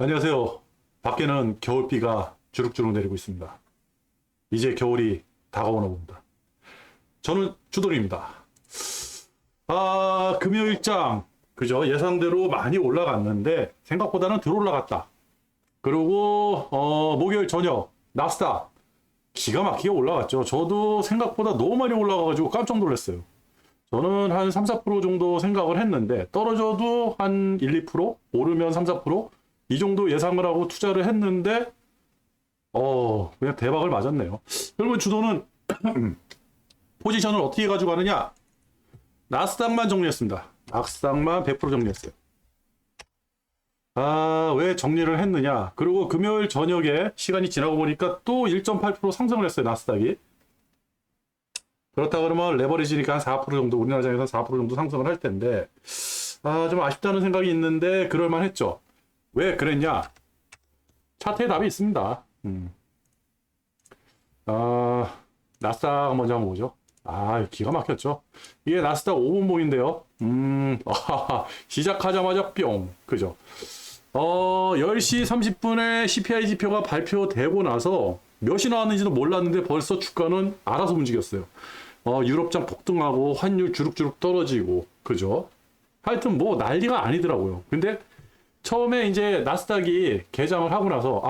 안녕하세요. 밖에는 겨울비가 주룩주룩 내리고 있습니다. 이제 겨울이 다가오나 봅니다. 저는 주돌입니다. 금요일장, 그죠? 예상대로 많이 올라갔는데, 생각보다는 덜 올라갔다. 그리고, 목요일 저녁, 나스닥, 기가 막히게 올라갔죠. 저도 생각보다 너무 많이 올라가가지고 깜짝 놀랐어요. 저는 한 3, 4% 정도 생각을 했는데, 떨어져도 한 1, 2%, 오르면 3, 4%, 이 정도 예상을 하고 투자를 했는데, 그냥 대박을 맞았네요. 여러분, 주도는 포지션을 어떻게 가지고 가느냐? 나스닥만 정리했습니다. 나스닥만 100% 정리했어요. 왜 정리를 했느냐? 그리고 금요일 저녁에 시간이 지나고 보니까 또 1.8% 상승을 했어요, 나스닥이. 그렇다 그러면 레버리지니까 한 4% 정도, 우리나라 장에서 4% 정도 상승을 할 텐데, 좀 아쉽다는 생각이 있는데, 그럴만 했죠. 왜 그랬냐? 차트에 답이 있습니다. 나스닥 먼저 한번 보죠. 기가 막혔죠. 이게 나스닥 5분봉인데요. 시작하자마자 뿅. 그죠. 10시 30분에 CPI 지표가 발표되고 나서 몇이 나왔는지도 몰랐는데 벌써 주가는 알아서 움직였어요. 유럽장 폭등하고 환율 주룩주룩 떨어지고, 그죠. 하여튼 뭐 난리가 아니더라고요. 근데 처음에 이제 나스닥이 개장을 하고 나서,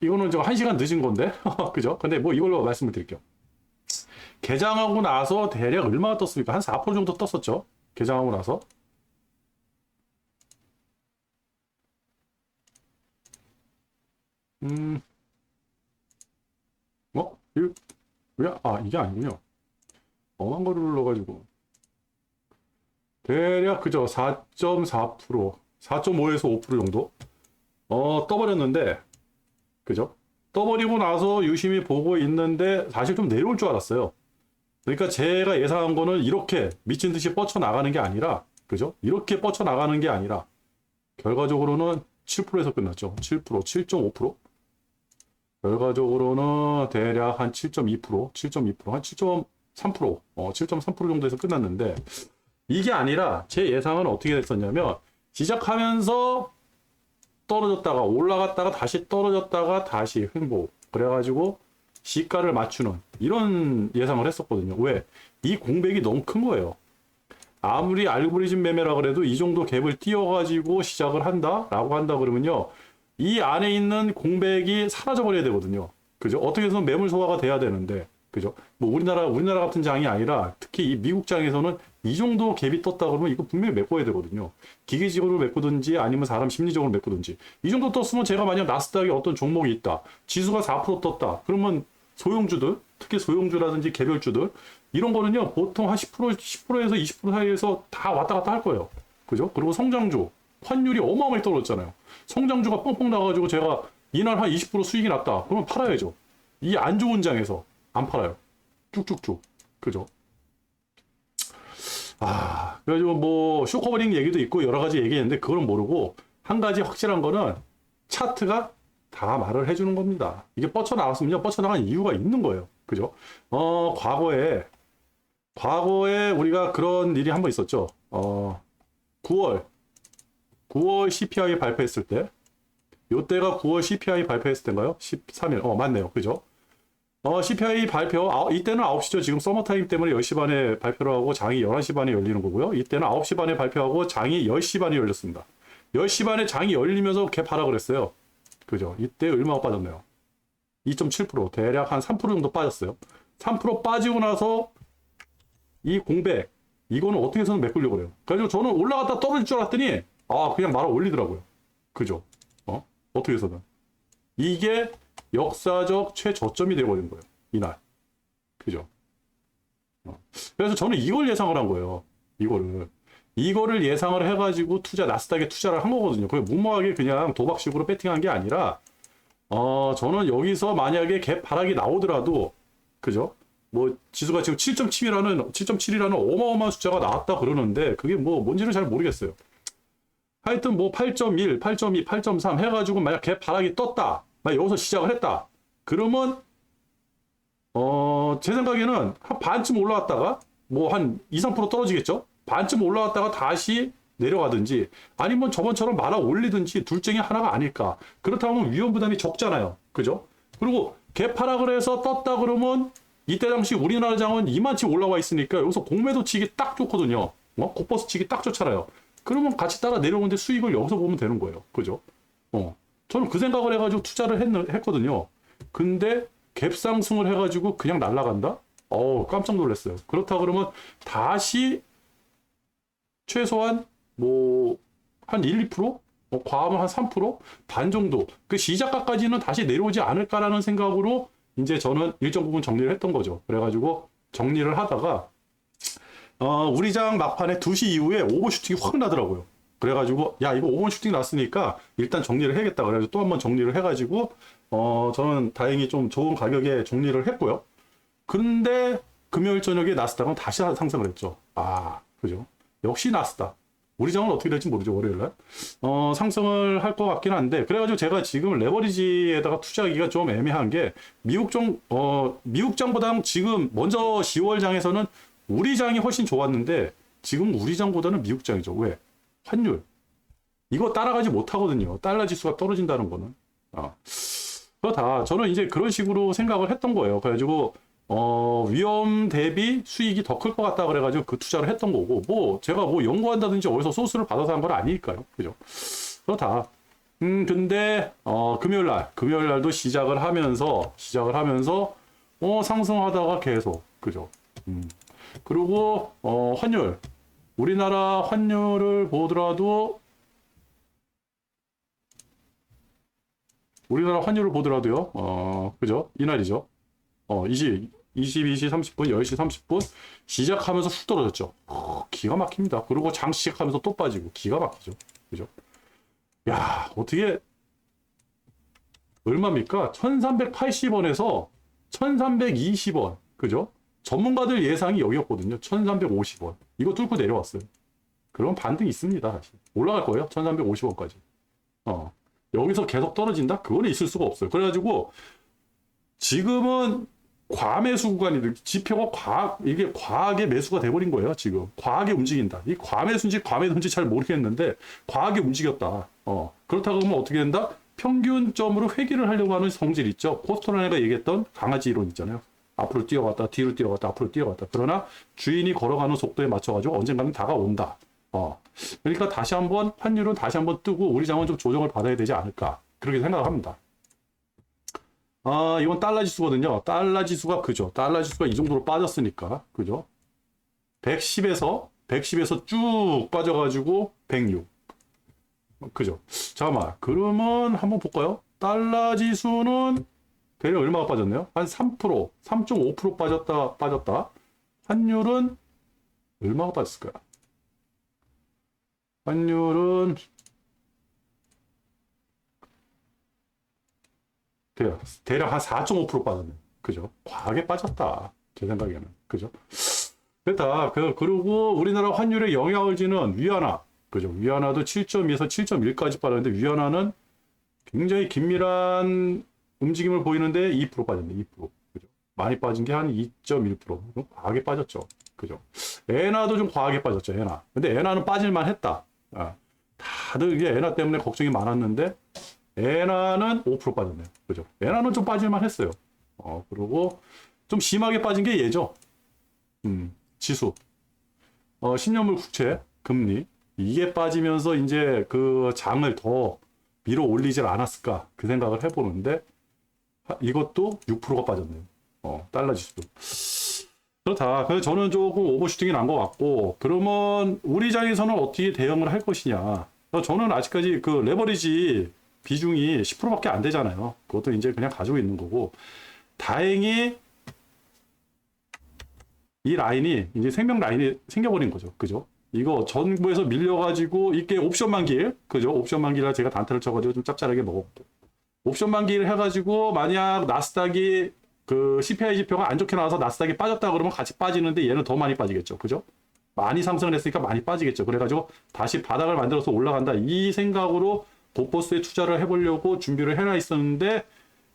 이거는 저 1시간 늦은 건데? 그죠? 근데 뭐 이걸로 말씀을 드릴게요. 개장하고 나서 대략 얼마나 떴습니까? 한 4% 정도 떴었죠? 개장하고 나서. 이거, 이게 아니군요. 엄한 거를 눌러가지고. 대략, 그죠? 4.4%, 4.5에서 5% 정도? 떠버렸는데, 그죠? 떠버리고 나서 유심히 보고 있는데 사실 좀 내려올 줄 알았어요. 그러니까 제가 예상한 거는 이렇게 미친 듯이 뻗쳐나가는 게 아니라, 그죠? 이렇게 뻗쳐나가는 게 아니라, 결과적으로는 7%에서 끝났죠. 7%, 7.5%? 결과적으로는 대략 한 7.2%, 7.2%, 한 7.3%, 7.3% 정도에서 끝났는데, 이게 아니라 제 예상은 어떻게 됐었냐면, 시작하면서 떨어졌다가 올라갔다가 다시 떨어졌다가 다시 횡보. 그래가지고 시가를 맞추는 이런 예상을 했었거든요. 왜? 이 공백이 너무 큰 거예요. 아무리 알고리즘 매매라 그래도 이 정도 갭을 띄워가지고 시작을 한다? 라고 한다 그러면요. 이 안에 있는 공백이 사라져버려야 되거든요. 그죠? 어떻게 해서 매물 소화가 돼야 되는데. 그죠? 뭐 우리나라 같은 장이 아니라 특히 이 미국 장에서는 이 정도 갭이 떴다 그러면 이거 분명히 메꿔야 되거든요. 기계적으로 메꾸든지 아니면 사람 심리적으로 메꾸든지. 이 정도 떴으면 제가 만약 나스닥에 어떤 종목이 있다. 지수가 4% 떴다. 그러면 소형주들, 특히 소형주라든지 개별주들 이런 거는요. 보통 한 10%에서 20% 사이에서 다 왔다 갔다 할 거예요. 그죠? 그리고 성장주, 환율이 어마어마하게 떨어졌잖아요. 성장주가 뻥뻥 나가지고 제가 이날 한 20% 수익이 났다. 그러면 팔아야죠. 이 안 좋은 장에서 안 팔아요. 쭉쭉쭉. 그죠? 그래가지고 뭐 쇼커버링 얘기도 있고 여러 가지 얘기했는데 그걸 모르고 한 가지 확실한 거는 차트가 다 말을 해주는 겁니다. 이게 뻗쳐나갔으면요. 뻗쳐나간 이유가 있는 거예요. 그죠? 과거에 우리가 그런 일이 한 번 있었죠. 9월 CPI 발표했을 때 요때가 9월 CPI 발표했을 때인가요? 13일. 맞네요. 그죠? CPI 발표, 이때는 9시죠. 지금 서머타임 때문에 10시 반에 발표를 하고 장이 11시 반에 열리는 거고요. 이때는 9시 반에 발표하고 장이 10시 반에 열렸습니다. 10시 반에 장이 열리면서 갭 하라 그랬어요. 그죠? 이때 얼마가 빠졌나요? 2.7%, 대략 한 3% 정도 빠졌어요. 3% 빠지고 나서 이 공백, 이거는 어떻게 해서는 메꾸려고 그래요. 그래서 저는 올라갔다 떨어질 줄 알았더니, 그냥 말아 올리더라고요. 그죠? 어떻게 해서든. 이게 역사적 최저점이 되어버린 거예요. 이날. 그죠? 그래서 저는 이걸 예상을 한 거예요. 이거를 예상을 해가지고 나스닥에 투자를 한 거거든요. 그게 무모하게 그냥 도박식으로 배팅한 게 아니라, 저는 여기서 만약에 갭 하락이 나오더라도, 그죠? 뭐, 지수가 지금 7.7이라는 어마어마한 숫자가 나왔다 그러는데, 그게 뭐, 뭔지는 잘 모르겠어요. 하여튼 뭐, 8.1, 8.2, 8.3 해가지고 만약 갭 하락이 떴다. 여기서 시작을 했다. 그러면, 제 생각에는 한 반쯤 올라왔다가, 뭐 한 2, 3% 떨어지겠죠? 반쯤 올라왔다가 다시 내려가든지 아니면 저번처럼 말아 올리든지 둘 중에 하나가 아닐까. 그렇다면 위험 부담이 적잖아요. 그죠? 그리고 개파락을 해서 떴다 그러면 이때 당시 우리나라 장은 이만치 올라와 있으니까 여기서 공매도 치기 딱 좋거든요. 곱버스 치기 딱 좋잖아요. 그러면 같이 따라 내려오는데 수익을 여기서 보면 되는 거예요. 그죠? 저는 그 생각을 해가지고 투자를 했거든요. 근데 갭 상승을 해가지고 그냥 날아간다? 깜짝 놀랐어요. 그렇다 그러면 다시 최소한 한 1, 2%? 과하면 한 3%? 반 정도. 그 시작가까지는 다시 내려오지 않을까라는 생각으로 이제 저는 일정 부분 정리를 했던 거죠. 그래가지고 정리를 하다가 우리 장 막판에 2시 이후에 오버슈팅이 확 나더라고요. 그래가지고 야 이거 오버슈팅 났으니까 일단 정리를 해야겠다. 그래가지고 또 한번 정리를 해가지고 저는 다행히 좀 좋은 가격에 정리를 했고요. 근데 금요일 저녁에 나스닥은 다시 상승을 했죠. 그죠? 역시 나스닥. 우리 장은 어떻게 될지 모르죠, 월요일날. 상승을 할 것 같긴 한데, 그래가지고 제가 지금 레버리지에다가 투자하기가 좀 애매한 게, 미국 장보다는 지금 먼저 10월 장에서는 우리 장이 훨씬 좋았는데, 지금 우리 장보다는 미국 장이죠. 왜? 환율. 이거 따라가지 못하거든요. 달러 지수가 떨어진다는 거는. 그렇다. 저는 이제 그런 식으로 생각을 했던 거예요. 그래가지고, 위험 대비 수익이 더 클 것 같다 그래가지고 그 투자를 했던 거고, 제가 연구한다든지 어디서 소스를 받아서 한 건 아니니까요. 그죠? 그렇다. 근데, 금요일 날도 시작을 하면서, 상승하다가 계속, 그죠? 그리고, 환율. 우리나라 환율을 보더라도요. '그죠? 이날이죠. 22시 30분, 10시 30분 시작하면서 훅 떨어졌죠. 기가 막힙니다. 그리고 장 시작하면서 또 빠지고 기가 막히죠. 그죠? 야, 어떻게 얼마입니까? 1380원에서 1320원. 그죠? 전문가들 예상이 여기였거든요. 1350원. 이거 뚫고 내려왔어요. 그럼 반등이 있습니다. 다시. 올라갈 거예요. 1350원까지. 여기서 계속 떨어진다? 그거는 있을 수가 없어요. 그래가지고 지금은 과매수 구간이 지표가 이게 과하게 매수가 돼버린 거예요. 지금 과하게 움직인다. 이 과매수인지 과매도인지 잘 모르겠는데 과하게 움직였다. 그렇다고 하면 어떻게 된다? 평균점으로 회귀를 하려고 하는 성질 있죠. 포스토라네가 얘기했던 강아지 이론 있잖아요. 앞으로 뛰어갔다, 뒤로 뛰어갔다, 앞으로 뛰어갔다. 그러나 주인이 걸어가는 속도에 맞춰가지고 언젠가는 다가온다. 그러니까 다시 한번 환율은 다시 한번 뜨고 우리 장은 좀 조정을 받아야 되지 않을까. 그렇게 생각을 합니다. 이건 달러 지수거든요. 달러 지수가 그죠. 달러 지수가 이 정도로 빠졌으니까. 그죠. 110에서 쭉 빠져가지고 106. 그죠. 잠깐만. 그러면 한번 볼까요? 달러 지수는 대략 얼마가 빠졌네요? 한 3%, 3.5% 빠졌다. 환율은 얼마가 빠졌을까요? 환율은 대략 한 4.5% 빠졌네. 그죠? 과하게 빠졌다. 제 생각에는. 그죠? 됐다. 그리고 우리나라 환율에 영향을 주는 위안화. 그죠? 위안화도 7.2에서 7.1까지 빠졌는데, 위안화는 굉장히 긴밀한 움직임을 보이는데 2% 빠졌네. 2%. 그죠? 많이 빠진 게 한 2.1%. 과하게 빠졌죠. 그죠? 엔화도 좀 과하게 빠졌죠. 엔화. 근데 엔화는 빠질만 했다. 다들 이게 엔화 때문에 걱정이 많았는데, 엔화는 5% 빠졌네요. 그죠? 엔화는 좀 빠질만 했어요. 그리고 좀 심하게 빠진 게 얘죠. 지수. 10년물 국채, 금리. 이게 빠지면서 이제 그 장을 더 밀어 올리질 않았을까. 그 생각을 해보는데, 이것도 6%가 빠졌네요. 달러 지수도. 그렇다. 그래서 저는 조금 오버슈팅이 난 것 같고, 그러면 우리 장에서는 어떻게 대응을 할 것이냐. 저는 아직까지 그 레버리지 비중이 10%밖에 안 되잖아요. 그것도 이제 그냥 가지고 있는 거고, 다행히 이 라인이 이제 생명 라인이 생겨버린 거죠. 그죠? 이거 전부에서 밀려가지고 이게 옵션 만기일, 그죠? 옵션 만기라 제가 단타를 쳐가지고 좀 짭짤하게 먹었고, 옵션 만기를 해가지고 만약 나스닥이 그 CPI 지표가 안 좋게 나와서 나스닥이 빠졌다 그러면 같이 빠지는데 얘는 더 많이 빠지겠죠. 그죠? 많이 상승을 했으니까 많이 빠지겠죠. 그래가지고 다시 바닥을 만들어서 올라간다. 이 생각으로 곱버스에 투자를 해보려고 준비를 해놔 있었는데,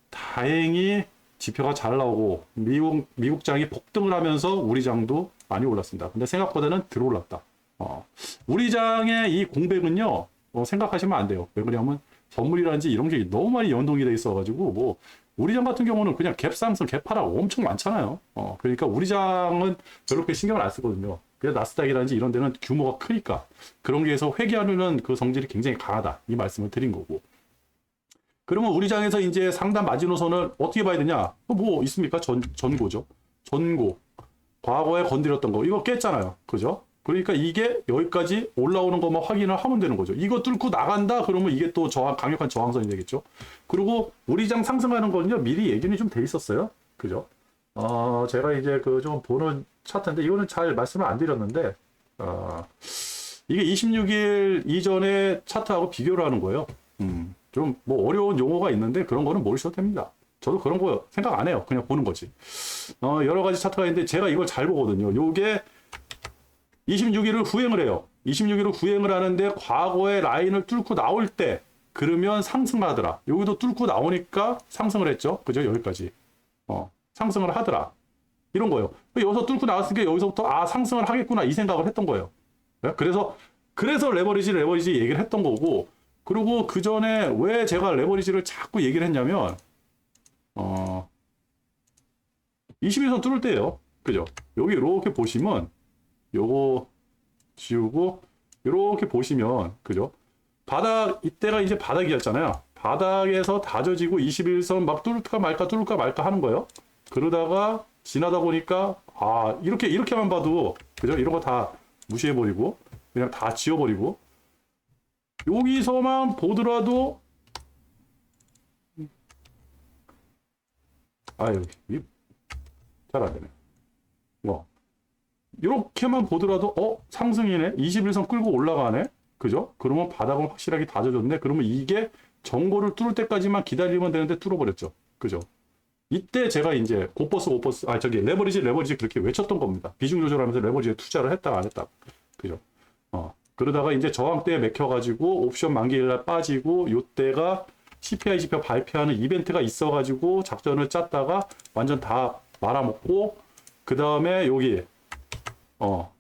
다행히 지표가 잘 나오고 미국 장이 폭등을 하면서 우리 장도 많이 올랐습니다. 근데 생각보다는 덜 올랐다. 우리 장의 이 공백은요, 생각하시면 안 돼요. 왜 그러냐면 선물이라든지 이런 게 너무 많이 연동이 돼 있어가지고, 뭐, 우리 장 같은 경우는 그냥 갭상승, 갭하락 엄청 많잖아요. 그러니까 우리 장은 그렇게 신경을 안 쓰거든요. 그냥 나스닥이라든지 이런 데는 규모가 크니까. 그런 게 해서 회귀하는 그 성질이 굉장히 강하다. 이 말씀을 드린 거고. 그러면 우리 장에서 이제 상단 마지노선을 어떻게 봐야 되냐? 뭐 있습니까? 전고죠. 전고. 과거에 건드렸던 거. 이거 깼잖아요. 그죠? 그러니까 이게 여기까지 올라오는 것만 확인을 하면 되는 거죠. 이거 뚫고 나간다? 그러면 이게 또 강력한 저항선이 되겠죠. 그리고 우리 장 상승하는 거는요, 미리 예견이 좀 돼 있었어요. 그죠? 제가 이제 그 좀 보는 차트인데, 이거는 잘 말씀을 안 드렸는데, 이게 26일 이전에 차트하고 비교를 하는 거예요. 좀 뭐 어려운 용어가 있는데 그런 거는 모르셔도 됩니다. 저도 그런 거 생각 안 해요. 그냥 보는 거지. 여러 가지 차트가 있는데 제가 이걸 잘 보거든요. 요게 26일을 후행을 해요. 26일을 후행을 하는데 과거의 라인을 뚫고 나올 때 그러면 상승하더라. 여기도 뚫고 나오니까 상승을 했죠. 그죠? 여기까지. 상승을 하더라. 이런 거예요. 여기서 뚫고 나왔으니까 여기서부터 상승을 하겠구나 이 생각을 했던 거예요. 네? 그래서 레버리지 얘기를 했던 거고, 그리고 그 전에 왜 제가 레버리지를 자꾸 얘기를 했냐면 21선 뚫을 때예요. 그죠? 여기 이렇게 보시면 요거 지우고 이렇게 보시면, 그죠? 이때가 이제 바닥이었잖아요. 바닥에서 다져지고 21선 막 뚫을까 말까 하는 거예요. 그러다가 지나다 보니까 이렇게만 봐도, 그죠? 이런 거 다 무시해버리고 그냥 다 지워버리고, 여기서만 보더라도 잘 안 되네. 이렇게만 보더라도 상승이네. 21선 끌고 올라가네. 그죠? 그러면 바닥은 확실하게 다져졌네. 그러면 이게 전고를 뚫을 때까지만 기다리면 되는데 뚫어버렸죠. 그죠? 이때 제가 이제 레버리지 그렇게 외쳤던 겁니다. 비중 조절하면서 레버리지에 투자를 했다가 안 했다가. 그죠? 그러다가 이제 저항대에 맥혀가지고 옵션 만기일날 빠지고, 요때가 CPI 지표 발표하는 이벤트가 있어가지고 작전을 짰다가 완전 다 말아먹고, 그 다음에 여기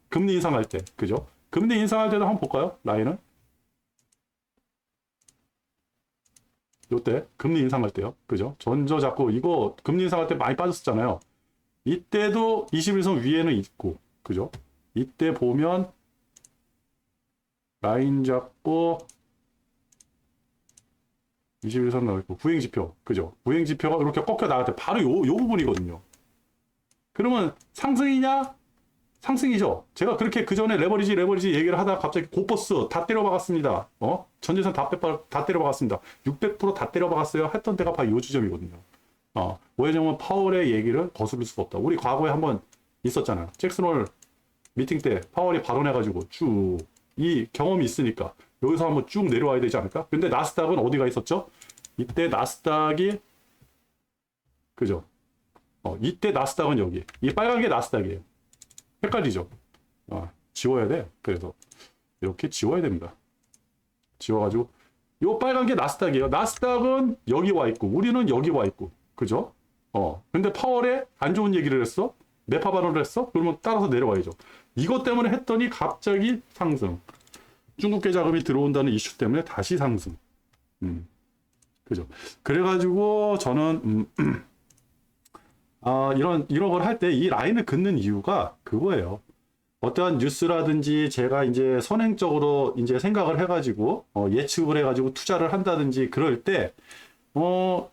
금리 인상할 때, 그죠? 금리 인상할 때도 한번 볼까요? 라인은 요때 금리 인상할 때요, 그죠? 전저 잡고 이거 금리 인상할 때 많이 빠졌었잖아요. 이때도 21선 위에는 있고, 그죠? 이때 보면 라인 잡고 21선 나와있고 구행지표, 그죠? 구행지표가 이렇게 꺾여 나갈 때 바로 요 부분이거든요. 그러면 상승이냐? 상승이죠. 제가 그렇게 그 전에 레버리지 얘기를 하다가 갑자기 고버스 다 때려박았습니다. 전재산 다 때려박았습니다. 600%다 때려박았어요. 했던 데가 바로 요 지점이거든요. 왜냐면 파월의 얘기를 거스를 수가 없다. 우리 과거에 한번 있었잖아요. 잭슨홀 미팅 때 파월이 발언해가지고 쭉 이 경험이 있으니까 여기서 한번 쭉 내려와야 되지 않을까? 근데 나스닥은 어디가 있었죠? 이때 나스닥이, 그죠? 이때 나스닥은 여기. 이 빨간 게 나스닥이에요. 헷갈리죠? 지워야 돼. 그래서 이렇게 지워야 됩니다. 지워가지고 요 빨간 게 나스닥이에요. 나스닥은 여기 와 있고 우리는 여기 와 있고, 그죠? 근데 파월에 안 좋은 얘기를 했어? 매파 발언을 했어? 그러면 따라서 내려와야죠. 이것 때문에 했더니 갑자기 상승. 중국계 자금이 들어온다는 이슈 때문에 다시 상승. 그죠? 그래가지고 저는 이런 걸 할 때 이 라인을 긋는 이유가 그거예요. 어떠한 뉴스라든지 제가 이제 선행적으로 이제 생각을 해가지고 예측을 해가지고 투자를 한다든지 그럴 때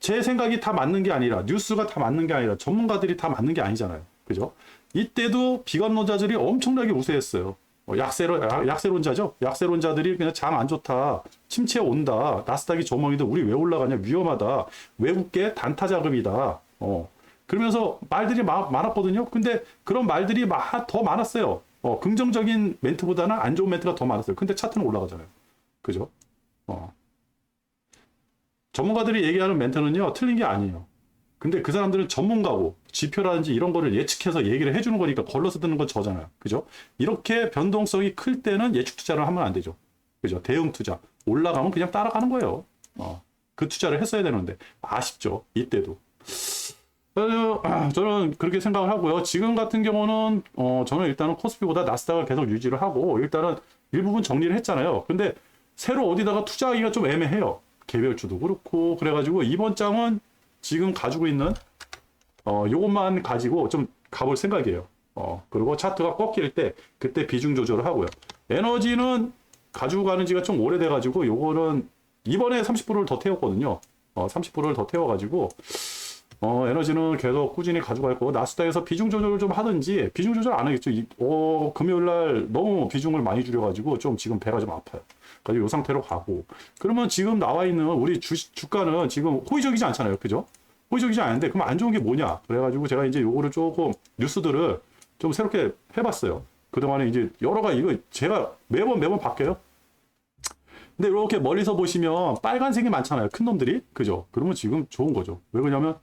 제 생각이 다 맞는 게 아니라, 뉴스가 다 맞는 게 아니라, 전문가들이 다 맞는 게 아니잖아요. 그죠? 이때도 비관론자들이 엄청나게 우세했어요. 약세론자죠? 약세론자들이 그냥 장 안 좋다, 침체 온다, 나스닥이 조멍이다, 우리 왜 올라가냐, 위험하다, 외국계 단타 자금이다. 그러면서 말들이 많았거든요. 근데 그런 말들이 더 많았어요. 긍정적인 멘트보다는 안 좋은 멘트가 더 많았어요. 근데 차트는 올라가잖아요. 그죠? 전문가들이 얘기하는 멘트는요, 틀린 게 아니에요. 근데 그 사람들은 전문가고 지표라든지 이런 거를 예측해서 얘기를 해주는 거니까 걸러서 듣는 건 저잖아요. 그죠? 이렇게 변동성이 클 때는 예측 투자를 하면 안 되죠. 그죠? 대응 투자. 올라가면 그냥 따라가는 거예요. 그 투자를 했어야 되는데 아쉽죠. 이때도. 그래서 저는 그렇게 생각을 하고요. 지금 같은 경우는 저는 일단은 코스피보다 나스닥을 계속 유지를 하고 일단은 일부분 정리를 했잖아요. 근데 새로 어디다가 투자하기가 좀 애매해요. 개별주도 그렇고 그래가지고 이번 장은 지금 가지고 있는 요것만 가지고 좀 가볼 생각이에요. 그리고 차트가 꺾일 때 그때 비중 조절을 하고요. 에너지는 가지고 가는 지가 좀 오래돼가지고 요거는 이번에 30%를 더 태웠거든요. 30%를 더 태워가지고 에너지는 계속 꾸준히 가지고 갈 거고 나스닥에서 비중 조절을 좀 하든지 비중 조절 안 하겠죠. 금요일 날 너무 비중을 많이 줄여가지고 좀 지금 배가 좀 아파요. 그래서 이 상태로 가고 그러면 지금 나와 있는 우리 주가는 지금 호의적이지 않잖아요. 그죠? 호의적이지 않은데 그럼 안 좋은 게 뭐냐? 그래가지고 제가 이제 요거를 조금 뉴스들을 좀 새롭게 해봤어요. 그동안에 이제 여러 가지 이거 제가 매번 바뀌어요. 근데 이렇게 멀리서 보시면 빨간색이 많잖아요. 큰 놈들이. 그죠? 그러면 지금 좋은 거죠. 왜 그러냐면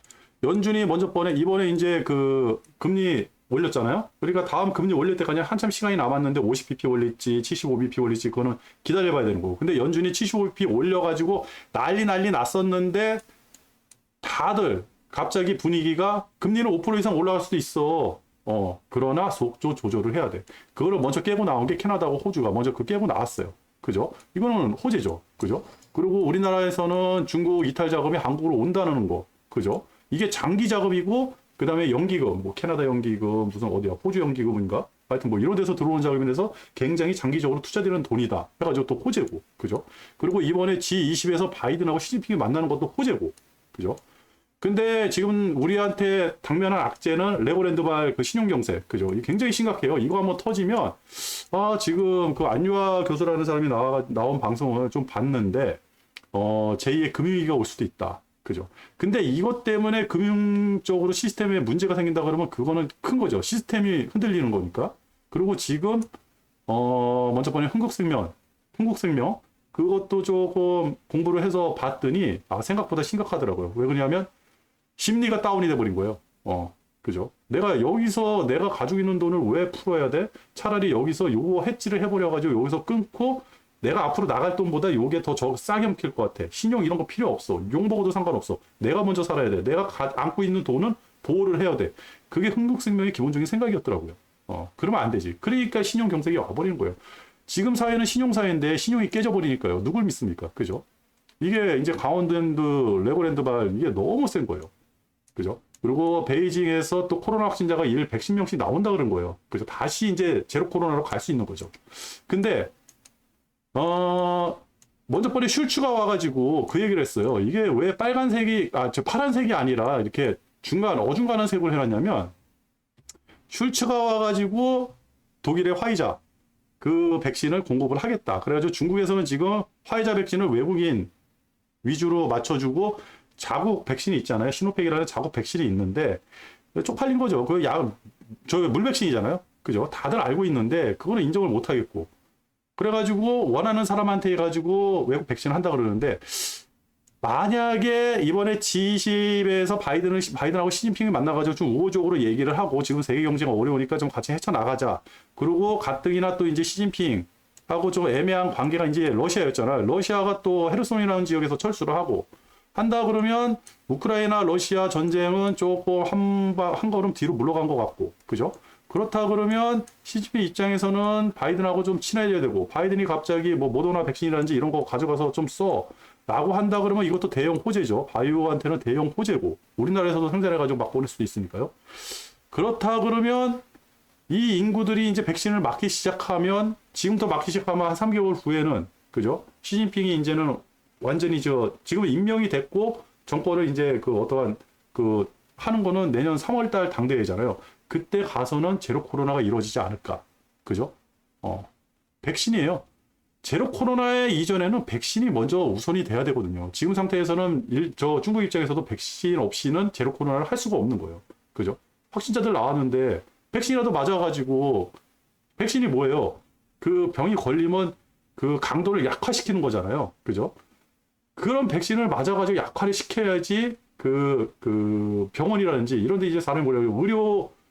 연준이 이번에 이제 그 금리 올렸잖아요. 그러니까 다음 금리 올릴 때까지 한참 시간이 남았는데 50bp 올릴지 75bp 올릴지 그거는 기다려봐야 되는 거고. 근데 연준이 75bp 올려가지고 난리 났었는데 다들 갑자기 분위기가 금리는 5% 이상 올라갈 수도 있어. 그러나 속도 조절을 해야 돼. 그거를 먼저 깨고 나온 게 캐나다하고 호주가 먼저 그 깨고 나왔어요. 그죠? 이거는 호재죠. 그죠? 그리고 우리나라에서는 중국 이탈 자금이 한국으로 온다는 거. 그죠? 이게 장기 작업이고 그 다음에 연기금, 뭐 캐나다 연기금, 무슨 어디야, 호주 연기금인가? 하여튼 뭐 이런 데서 들어오는 자금이라서 굉장히 장기적으로 투자되는 돈이다. 해가지고 또 호재고, 그죠? 그리고 이번에 G20에서 바이든하고 시진핑이 만나는 것도 호재고, 그죠? 근데 지금 우리한테 당면한 악재는 레고랜드발 그 신용경세, 그죠? 이게 굉장히 심각해요. 이거 한번 터지면, 지금 그 안유아 교수라는 사람이 나온 방송을 좀 봤는데, 제2의 금융위기가 올 수도 있다. 그죠? 근데 이것 때문에 금융적으로 시스템에 문제가 생긴다 그러면 그거는 큰 거죠. 시스템이 흔들리는 거니까. 그리고 지금 먼저 번에 흥국생명 그것도 조금 공부를 해서 봤더니 생각보다 심각하더라고요. 왜 그러냐면 심리가 다운이 돼 버린 거예요. 그죠? 내가 여기서 내가 가지고 있는 돈을 왜 풀어야 돼? 차라리 여기서 요거 해지를 해버려 가지고 여기서 끊고 내가 앞으로 나갈 돈보다 요게 더 싸게 먹힐 것 같아. 신용 이런 거 필요 없어. 용 먹어도 상관없어. 내가 먼저 살아야 돼. 내가 안고 있는 돈은 보호를 해야 돼. 그게 흥국생명의 기본적인 생각이었더라고요. 그러면 안 되지. 그러니까 신용 경색이 와버리는 거예요. 지금 사회는 신용사회인데 신용이 깨져버리니까요. 누굴 믿습니까? 그죠? 이게 이제 강원랜드, 레고랜드발 이게 너무 센 거예요. 그죠? 그리고 베이징에서 또 코로나 확진자가 일 110명씩 나온다 그런 거예요. 그죠? 다시 이제 제로 코로나로 갈 수 있는 거죠. 근데 먼저 번에 슐츠가 와가지고 그 얘기를 했어요. 이게 왜 파란색이 아니라 이렇게 어중간한 색을 해놨냐면, 슐츠가 와가지고 독일의 화이자, 그 백신을 공급을 하겠다. 그래가지고 중국에서는 지금 화이자 백신을 외국인 위주로 맞춰주고, 자국 백신이 있잖아요. 시노팩이라는 자국 백신이 있는데, 쪽팔린 거죠. 저 물백신이잖아요. 그죠? 다들 알고 있는데, 그거는 인정을 못 하겠고. 그래가지고 원하는 사람한테 해가지고 외국 백신 한다 그러는데 만약에 이번에 G20에서 바이든하고 시진핑이 만나가지고 좀 우호적으로 얘기를 하고 지금 세계 경제가 어려우니까 좀 같이 헤쳐나가자. 그리고 가뜩이나 또 이제 시진핑하고 좀 애매한 관계가 이제 러시아였잖아요. 러시아가 또 헤르손이라는 지역에서 철수를 하고 한다 그러면 우크라이나 러시아 전쟁은 조금 한 걸음 뒤로 물러간 것 같고, 그죠? 그렇다 그러면 시진핑 입장에서는 바이든하고 좀 친해져야 되고, 바이든이 갑자기 뭐 모더나 백신이라든지 이런 거 가져가서 좀 써 라고 한다 그러면 이것도 대형 호재죠. 바이오한테는 대형 호재고, 우리나라에서도 생산해가지고 막 보낼 수도 있으니까요. 그렇다 그러면 이 인구들이 이제 백신을 맞기 시작하면, 지금부터 맞기 시작하면 한 3개월 후에는, 그죠? 시진핑이 이제는 완전히 지금 임명이 됐고, 정권을 이제 하는 거는 내년 3월달 당대회잖아요. 그때 가서는 제로 코로나가 이루어지지 않을까. 그죠? 백신이에요. 제로 코로나의 이전에는 백신이 먼저 우선이 돼야 되거든요. 지금 상태에서는 중국 입장에서도 백신 없이는 제로 코로나를 할 수가 없는 거예요. 그죠? 확진자들 나왔는데 백신이라도 맞아가지고, 백신이 뭐예요? 그 병이 걸리면 그 강도를 약화시키는 거잖아요. 그죠? 그런 백신을 맞아가지고 약화를 시켜야지 그 병원이라든지 이런 데 이제 사람이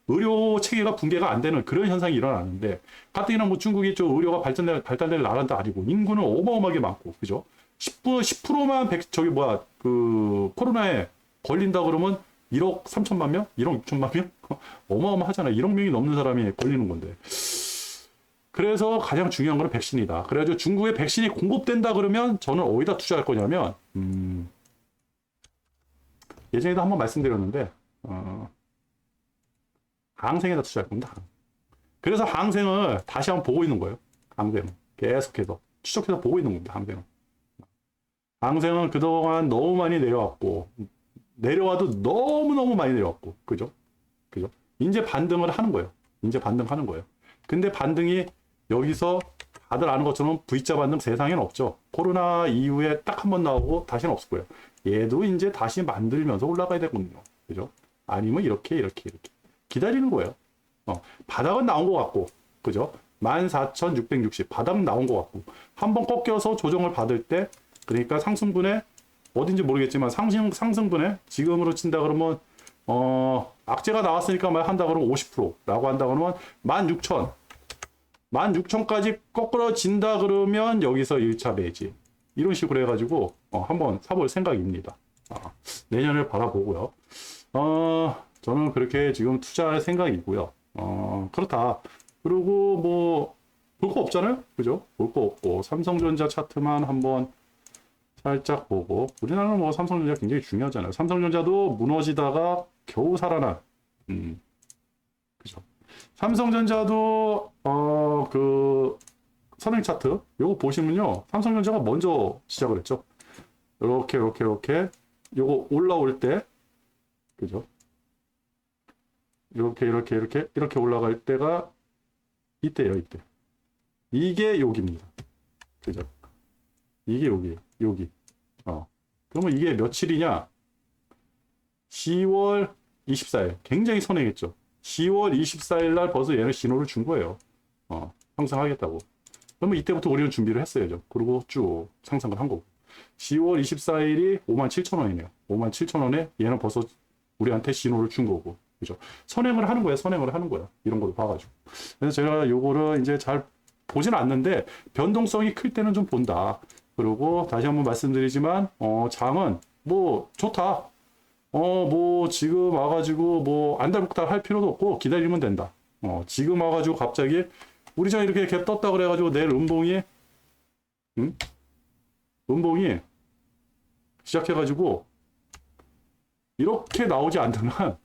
의료 체계가 붕괴가 안 되는 그런 현상이 일어나는데, 가뜩이나 뭐 중국이 좀 의료가 발달될 나라도 아니고, 인구는 어마어마하게 많고, 그죠? 10%만 코로나에 걸린다 그러면 1억 3천만 명? 1억 6천만 명? 어마어마하잖아요. 1억 명이 넘는 사람이 걸리는 건데. 그래서 가장 중요한 거는 백신이다. 그래가지고 중국에 백신이 공급된다 그러면 저는 어디다 투자할 거냐면, 예전에도 한번 말씀드렸는데, 항생에다 투자할 겁니다. 그래서 항생을 다시 한번 보고 있는 거예요. 항생. 계속해서. 추적해서 보고 있는 겁니다. 항생은. 항생은 그동안 너무 많이 내려왔고, 내려와도 너무너무 많이 내려왔고, 그죠? 그죠? 이제 반등을 하는 거예요. 이제 반등하는 거예요. 근데 반등이 여기서 다들 아는 것처럼 V자 반등 세상에는 없죠. 코로나 이후에 딱 한 번 나오고 다시는 없을 거예요. 얘도 이제 다시 만들면서 올라가야 되거든요. 그죠? 아니면 이렇게 기다리는 거예요. 바닥은 나온 것 같고, 그죠? 14,660 바닥은 나온 것 같고, 한번 꺾여서 조정을 받을 때, 그러니까 상승분에 어딘지 모르겠지만 상승분에 지금으로 친다 그러면 악재가 나왔으니까 말 한다 그러면 50%라고 한다 그러면 16,000까지 거꾸러진다 그러면 여기서 1차 매지 이런 식으로 해가지고 한번 사볼 생각입니다. 내년을 바라보고요. 저는 그렇게 지금 투자할 생각이고요. 그렇다. 그리고 뭐 볼 거 없잖아요, 그죠? 볼 거 없고 삼성전자 차트만 한번 살짝 보고, 우리나라는 뭐 삼성전자 굉장히 중요하잖아요. 삼성전자도 무너지다가 겨우 살아난, 그죠. 삼성전자도, 그, 선행 차트, 요거 보시면요. 삼성전자가 먼저 시작을 했죠. 이렇게, 요거 올라올 때, 그죠. 이렇게 올라갈 때가 이때예요, 이때. 이게 여기입니다. 그죠. 이게 여기예요. 여기. 그러면 이게 며칠이냐? 10월 24일. 굉장히 선행했죠. 10월 24일 날 벌써 얘는 신호를 준 거예요. 상승하겠다고. 그러면 이때부터 우리는 준비를 했어야죠. 그리고 쭉 상승을 한 거고. 10월 24일이 57,000원이네요. 57,000원에 얘는 벌써 우리한테 신호를 준 거고. 그죠? 선행을 하는 거예요. 이런 걸로 봐가지고. 그래서 제가 요거를 이제 잘 보진 않는데, 변동성이 클 때는 좀 본다. 그리고 다시 한번 말씀드리지만 장은 뭐 좋다. 뭐 지금 와가지고 뭐 안달복달 할 필요도 없고 기다리면 된다. 지금 와가지고 갑자기 우리 장 이렇게 갭 떴다 그래가지고 내일 음봉이 시작해가지고 이렇게 나오지 않는 한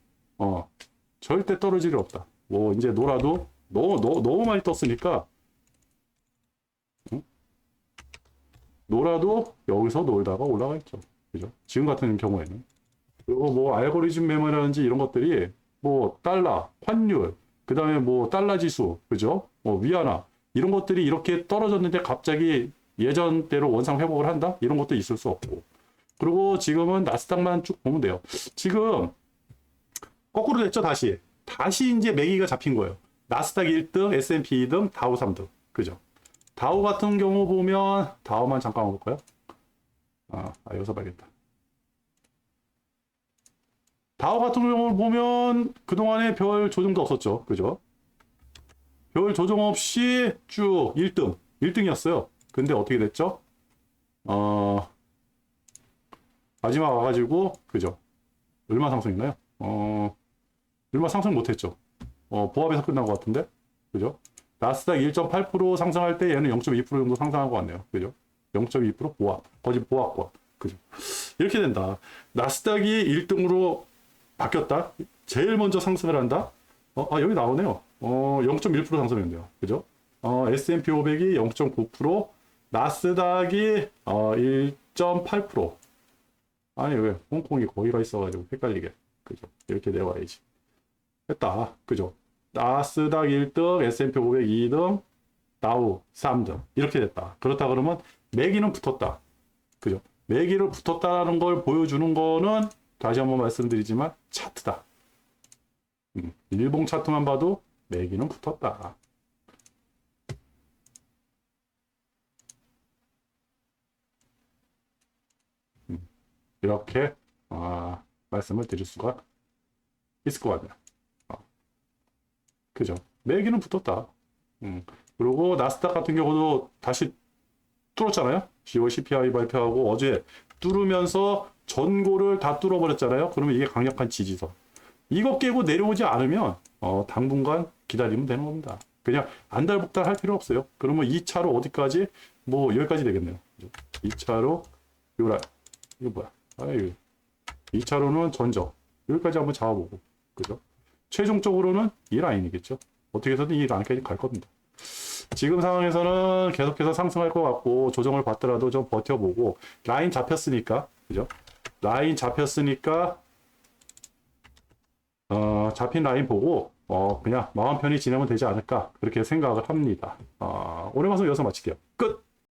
절대 떨어질 일 없다. 뭐 이제 놀아도 너무 많이 떴으니까. 놀아도 여기서 놀다가 올라가겠죠. 그죠? 지금 같은 경우에는. 그리고 뭐 알고리즘 매매라든지 이런 것들이 뭐 달러, 환율, 그 다음에 뭐 달러 지수, 그죠? 위안화, 이런 것들이 이렇게 떨어졌는데 갑자기 예전대로 원상 회복을 한다? 이런 것도 있을 수 없고. 그리고 지금은 나스닥만 쭉 보면 돼요. 지금 거꾸로 됐죠, 다시. 다시 이제 매기가 잡힌 거예요. 나스닥 1등, S&P 2등, 다우 3등. 그죠? 다우 같은 경우 보면, 다우만 잠깐 볼까요? 여기서 봐야겠다. 다우 같은 경우를 보면, 그동안에 별 조정도 없었죠. 그죠? 별 조정 없이 쭉 1등. 1등이었어요. 근데 어떻게 됐죠? 마지막 와가지고, 그죠? 얼마 상승했나요? 얼마 상승 못했죠. 보합에서 끝난 것 같은데? 그죠? 나스닥 1.8% 상승할 때 얘는 0.2% 정도 상승한 것 같네요. 그죠? 0.2% 보합. 거짓 보합과. 그죠? 이렇게 된다. 나스닥이 1등으로 바뀌었다. 제일 먼저 상승을 한다. 여기 나오네요. 0.1% 상승했네요. 그죠? S&P 500이 0.9%, 나스닥이 1.8%. 아니, 왜? 홍콩이 거기가 있어가지고 헷갈리게. 그죠? 이렇게 내와야지. 했다. 그죠? 나스닥 1등, S&P 500 2등, 다우 3등. 이렇게 됐다. 그렇다 그러면 매기는 붙었다. 그죠? 매기를 붙었다는 걸 보여주는 거는 다시 한번 말씀드리지만 차트다. 일봉 차트만 봐도 매기는 붙었다. 이렇게 말씀을 드릴 수가 있을 것 같네요. 그죠? 매기는 붙었다. 그리고 나스닥 같은 경우도 다시 뚫었잖아요. 10월 CPI 발표하고 어제 뚫으면서 전고를 다 뚫어버렸잖아요. 그러면 이게 강력한 지지선. 이거 깨고 내려오지 않으면 당분간 기다리면 되는 겁니다. 그냥 안달복달 할 필요 없어요. 그러면 2차로 어디까지? 뭐 여기까지 되겠네요. 2차로 요라 이거 뭐야? 아유 2차로는 전적 여기까지 한번 잡아보고 그죠? 최종적으로는 이 라인이겠죠. 어떻게 해서든 이 라인까지 갈 겁니다. 지금 상황에서는 계속해서 상승할 것 같고 조정을 받더라도 좀 버텨보고 라인 잡혔으니까 그죠? 라인 잡혔으니까 잡힌 라인 보고 그냥 마음 편히 지내면 되지 않을까 그렇게 생각을 합니다. 오늘 방송 여기서 마칠게요. 끝!